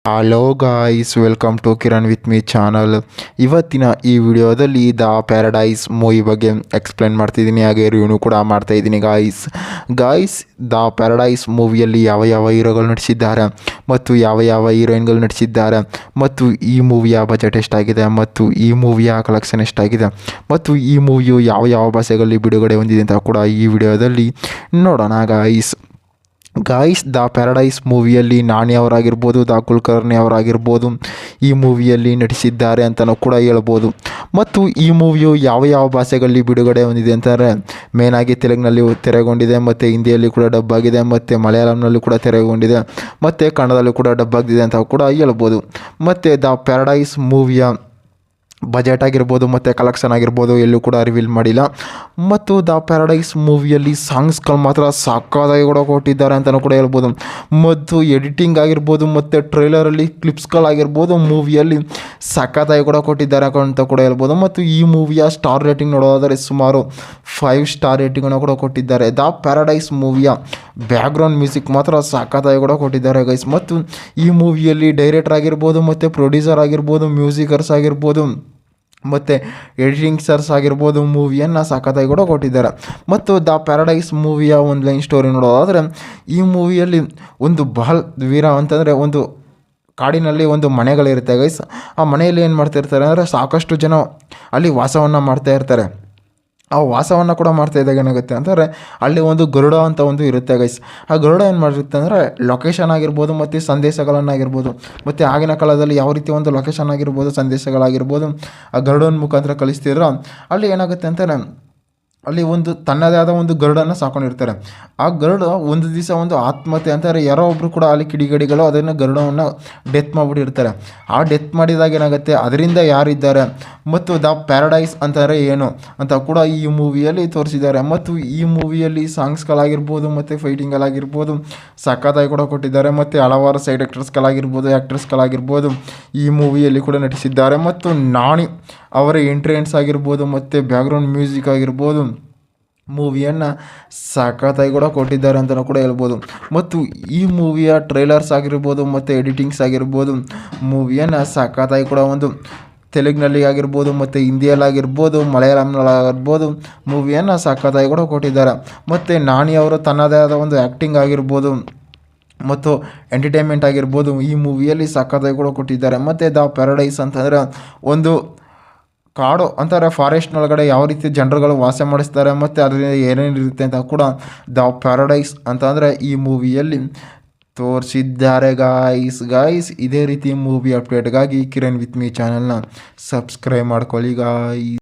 Hello guys, welcome to Kiran with me channel. ಇವತ್ತಿನ ಈ ವಿಡಿಯೋದಲ್ಲಿ ದ ಪ್ಯಾರಡೈಸ್ ಮೂವಿ ಬಗ್ಗೆ ಎಕ್ಸ್ಪ್ಲೇನ್ ಮಾಡ್ತಿದ್ದೀನಿ, ಹಾಗೆ ರಿವ್ಯೂ ಕೂಡ ಮಾಡ್ತಾಯಿದ್ದೀನಿ. ಗಾಯ್ಸ್ ದ ಪ್ಯಾರಡೈಸ್ ಮೂವಿಯಲ್ಲಿ ಯಾವ ಯಾವ ಹೀರೋಗಳು ನಟಿಸಿದ್ದಾರೆ ಮತ್ತು ಯಾವ ಯಾವ ಹೀರೋಯಿನ್ಗಳು ನಟಿಸಿದ್ದಾರೆ ಮತ್ತು ಈ ಮೂವಿಯ ಬಜೆಟ್ ಎಷ್ಟಾಗಿದೆ ಮತ್ತು ಈ ಮೂವಿಯ ಕಲೆಕ್ಷನ್ ಎಷ್ಟಾಗಿದೆ ಮತ್ತು ಈ ಮೂವಿಯು ಯಾವ ಯಾವ ಭಾಷೆಗಳಲ್ಲಿ ಬಿಡುಗಡೆ ಹೊಂದಿದೆ ಅಂತ ಕೂಡ ಈ ವಿಡಿಯೋದಲ್ಲಿ ನೋಡೋಣ. ಗಾಯ್ಸ್ ದ ಪ್ಯಾರಡೈಸ್ ಮೂವಿಯಲ್ಲಿ ನಾಣಿ ಅವರಾಗಿರ್ಬೋದು, ದ ಕುಲಕರ್ಣಿ ಅವರಾಗಿರ್ಬೋದು ಈ ಮೂವಿಯಲ್ಲಿ ನಟಿಸಿದ್ದಾರೆ ಅಂತಲೂ ಕೂಡ ಹೇಳ್ಬೋದು. ಮತ್ತು ಈ ಮೂವಿಯು ಯಾವ ಯಾವ ಭಾಷೆಗಳಲ್ಲಿ ಬಿಡುಗಡೆ ಹೊಂದಿದೆ ಅಂತಾರೆ, ಮೇನಾಗಿ ತೆಲುಗಿನಲ್ಲಿ ತೆರೆಗೊಂಡಿದೆ ಮತ್ತು ಹಿಂದಿಯಲ್ಲಿ ಕೂಡ ಡಬ್ ಆಗಿದೆ ಮತ್ತು ಮಲಯಾಳಂನಲ್ಲಿ ಕೂಡ ತೆರೆಗೊಂಡಿದೆ ಮತ್ತು ಕನ್ನಡದಲ್ಲೂ ಕೂಡ ಡಬ್ ಆಗಿದೆ ಅಂತ ಕೂಡ ಹೇಳ್ಬೋದು. ಮತ್ತು ದ ಪ್ಯಾರಡೈಸ್ ಮೂವಿಯ ಬಜೆಟ್ ಆಗಿರ್ಬೋದು ಮತ್ತು ಕಲೆಕ್ಷನ್ ಆಗಿರ್ಬೋದು ಎಲ್ಲೂ ಕೂಡ ರಿವೀಲ್ ಮಾಡಿಲ್ಲ. ಮತ್ತು ದ ಪ್ಯಾರಡೈಸ್ ಮೂವಿಯಲ್ಲಿ ಸಾಂಗ್ಸ್ಗಳು ಮಾತ್ರ ಸಕ್ಕತ್ತಾಗಿ ಕೂಡ ಕೊಟ್ಟಿದ್ದಾರೆ ಅಂತಲೂ ಕೂಡ ಹೇಳ್ಬೋದು. ಮತ್ತು ಎಡಿಟಿಂಗ್ ಆಗಿರ್ಬೋದು ಮತ್ತು ಟ್ರೈಲರಲ್ಲಿ ಕ್ಲಿಪ್ಸ್ಗಳಾಗಿರ್ಬೋದು ಮೂವಿಯಲ್ಲಿ ಸಕ್ಕತ್ತಾಗಿ ಕೂಡ ಕೊಟ್ಟಿದ್ದಾರೆ ಅಂತ ಕೂಡ ಹೇಳ್ಬೋದು. ಮತ್ತು ಈ ಮೂವಿಯ ಸ್ಟಾರ್ ರೇಟಿಂಗ್ ನೋಡೋದಾದರೆ ಸುಮಾರು 5 ಸ್ಟಾರ್ ರೇಟಿಂಗನ್ನು ಕೂಡ ಕೊಟ್ಟಿದ್ದಾರೆ. ದ ಪ್ಯಾರಡೈಸ್ ಮೂವಿಯ ಬ್ಯಾಕ್ಗ್ರೌಂಡ್ ಮ್ಯೂಸಿಕ್ ಮಾತ್ರ ಸಕ್ಕತ್ತಾಗಿ ಕೂಡ ಕೊಟ್ಟಿದ್ದಾರೆ ಗೈಸ್. ಮತ್ತು ಈ ಮೂವಿಯಲ್ಲಿ ಡೈರೆಕ್ಟರ್ ಆಗಿರ್ಬೋದು ಮತ್ತು ಪ್ರೊಡ್ಯೂಸರ್ ಆಗಿರ್ಬೋದು, ಮ್ಯೂಸಿಕರ್ಸ್ ಆಗಿರ್ಬೋದು ಮತ್ತು ಎಡಿಟಿಂಗ್ಸರ್ಸ್ ಆಗಿರ್ಬೋದು ಮೂವಿಯನ್ನು ಸಖತ್ತಾಗಿ ಕೂಡ ಕೊಟ್ಟಿದ್ದಾರೆ. ಮತ್ತು ದ ಪ್ಯಾರಡೈಸ್ ಮೂವಿಯ ಒಂದು ಲೈನ್ ಸ್ಟೋರಿ ನೋಡೋದಾದರೆ, ಈ ಮೂವಿಯಲ್ಲಿ ಒಂದು ಬಹಳ ವೀರ ಅಂತಂದರೆ ಒಂದು ಕಾಡಿನಲ್ಲಿ ಒಂದು ಮನೆಗಳಿರುತ್ತೆ ಗೈಸ್. ಆ ಮನೆಯಲ್ಲಿ ಏನು ಮಾಡ್ತಾಯಿರ್ತಾರೆ ಅಂದರೆ ಸಾಕಷ್ಟು ಜನ ಅಲ್ಲಿ ವಾಸವನ್ನು ಮಾಡ್ತಾಯಿರ್ತಾರೆ. ಆ ವಾಸವನ್ನು ಕೂಡ ಮಾಡ್ತಾಯಿದ್ದಾಗ ಏನಾಗುತ್ತೆ ಅಂತಂದರೆ ಅಲ್ಲಿ ಒಂದು ಗರುಡ ಅಂತ ಒಂದು ಇರುತ್ತೆ ಗೈಸ್. ಆ ಗರುಡ ಏನು ಮಾಡಿರುತ್ತೆ ಅಂದರೆ ಲೊಕೇಶನ್ ಆಗಿರ್ಬೋದು ಮತ್ತು ಸಂದೇಶಗಳನ್ನಾಗಿರ್ಬೋದು ಮತ್ತು ಆಗಿನ ಕಾಲದಲ್ಲಿ ಯಾವ ರೀತಿ ಒಂದು ಲೊಕೇಶನ್ ಆಗಿರ್ಬೋದು ಸಂದೇಶಗಳಾಗಿರ್ಬೋದು ಆ ಗರುಡನ ಮುಖಾಂತರ ಕಳಿಸ್ತಿದ್ರು. ಅಲ್ಲಿ ಏನಾಗುತ್ತೆ ಅಂತಾರೆ, ಅಲ್ಲಿ ಒಂದು ತನ್ನದೇ ಆದ ಒಂದು ಗರುಡನ್ನು ಸಾಕೊಂಡಿರ್ತಾರೆ. ಆ ಗರುಡ ಒಂದು ದಿವಸ ಒಂದು ಆತ್ಮಹತ್ಯೆ ಅಂತಾರೆ, ಯಾರೋ ಒಬ್ಬರು ಕೂಡ ಅಲ್ಲಿ ಕಿಡಿಗೇಡಿಗಳು ಅದನ್ನು ಗರುಡವನ್ನು ಡೆತ್ ಮಾಡಿಬಿಟ್ಟಿರ್ತಾರೆ. ಆ ಡೆತ್ ಮಾಡಿದಾಗ ಏನಾಗುತ್ತೆ, ಅದರಿಂದ ಯಾರಿದ್ದಾರೆ ಮತ್ತು ದ ಪ್ಯಾರಡೈಸ್ ಅಂತಾರೆ ಏನು ಅಂತ ಕೂಡ ಈ ಮೂವಿಯಲ್ಲಿ ತೋರಿಸಿದ್ದಾರೆ. ಮತ್ತು ಈ ಮೂವಿಯಲ್ಲಿ ಸಾಂಗ್ಸ್ಗಳಾಗಿರ್ಬೋದು ಮತ್ತು ಫೈಟಿಂಗ್ಗಳಾಗಿರ್ಬೋದು ಸಖತ್ತಾಗಿ ಕೂಡ ಕೊಟ್ಟಿದ್ದಾರೆ. ಮತ್ತು ಹಲವಾರು ಸೈಡ್ ಆ್ಯಕ್ಟರ್ಸ್ಗಳಾಗಿರ್ಬೋದು ಈ ಮೂವಿಯಲ್ಲಿ ಕೂಡ ನಟಿಸಿದ್ದಾರೆ. ಮತ್ತು ನಾಣಿ ಅವರ ಎಂಟ್ರೆನ್ಸ್ ಆಗಿರ್ಬೋದು ಮತ್ತು ಬ್ಯಾಕ್ಗ್ರೌಂಡ್ ಮ್ಯೂಸಿಕ್ ಆಗಿರ್ಬೋದು ಮೂವಿಯನ್ನು ಸಖತ್ತಾಗಿ ಕೂಡ ಕೊಟ್ಟಿದ್ದಾರೆ ಅಂತಲೂ ಕೂಡ ಹೇಳ್ಬೋದು. ಮತ್ತು ಈ ಮೂವಿಯ ಟ್ರೈಲರ್ಸ್ ಆಗಿರ್ಬೋದು ಮತ್ತು ಎಡಿಟಿಂಗ್ಸ್ ಆಗಿರ್ಬೋದು ಮೂವಿಯನ್ನು ಸಖತ್ತಾಗಿ ಕೂಡ ಒಂದು ತೆಲುಗಿನಲ್ಲಿ ಆಗಿರ್ಬೋದು ಮತ್ತು ಹಿಂದಿಯಲ್ಲಾಗಿರ್ಬೋದು ಮಲಯಾಳಂನಲ್ಲಾಗಿರ್ಬೋದು ಮೂವಿಯನ್ನು ಸಖತ್ತಾಗಿ ಕೂಡ ಕೊಟ್ಟಿದ್ದಾರೆ. ಮತ್ತು ನಾಣಿ ಅವರು ತನ್ನದೇ ಆದ ಒಂದು ಆ್ಯಕ್ಟಿಂಗ್ ಆಗಿರ್ಬೋದು ಮತ್ತು ಎಂಟರ್ಟೈನ್ಮೆಂಟ್ ಆಗಿರ್ಬೋದು ಈ ಮೂವಿಯಲ್ಲಿ ಸಖತ್ತಾಗಿ ಕೂಡ ಕೊಟ್ಟಿದ್ದಾರೆ. ಮತ್ತು ದ ಪ್ಯಾರಡೈಸ್ ಅಂತಂದರೆ ಒಂದು ಕಾಡು ಅಂತಾರೆ, ಫಾರೆಸ್ಟ್ನೊಳಗಡೆ ಯಾವ ರೀತಿ ಜನರುಗಳು ವಾಸ ಮಾಡಿಸ್ತಾರೆ ಮತ್ತು ಅದರಿಂದ ಏನೇನಿರುತ್ತೆ ಅಂತ ಕೂಡ ದ ಪ್ಯಾರಡೈಸ್ ಅಂತಂದರೆ ಈ ಮೂವಿಯಲ್ಲಿ ತೋರಿಸಿದ್ದಾರೆ ಗಾಯ್ಸ್. ಇದೇ ರೀತಿ ಮೂವಿ ಅಪ್ಡೇಟ್ಗಾಗಿ ಕಿರಣ್ ವಿತ್ ಮೀ ಚಾನಲ್ನ ಸಬ್ಸ್ಕ್ರೈಬ್ ಮಾಡ್ಕೊಳ್ಳಿ ಗಾಯ್ಸ್.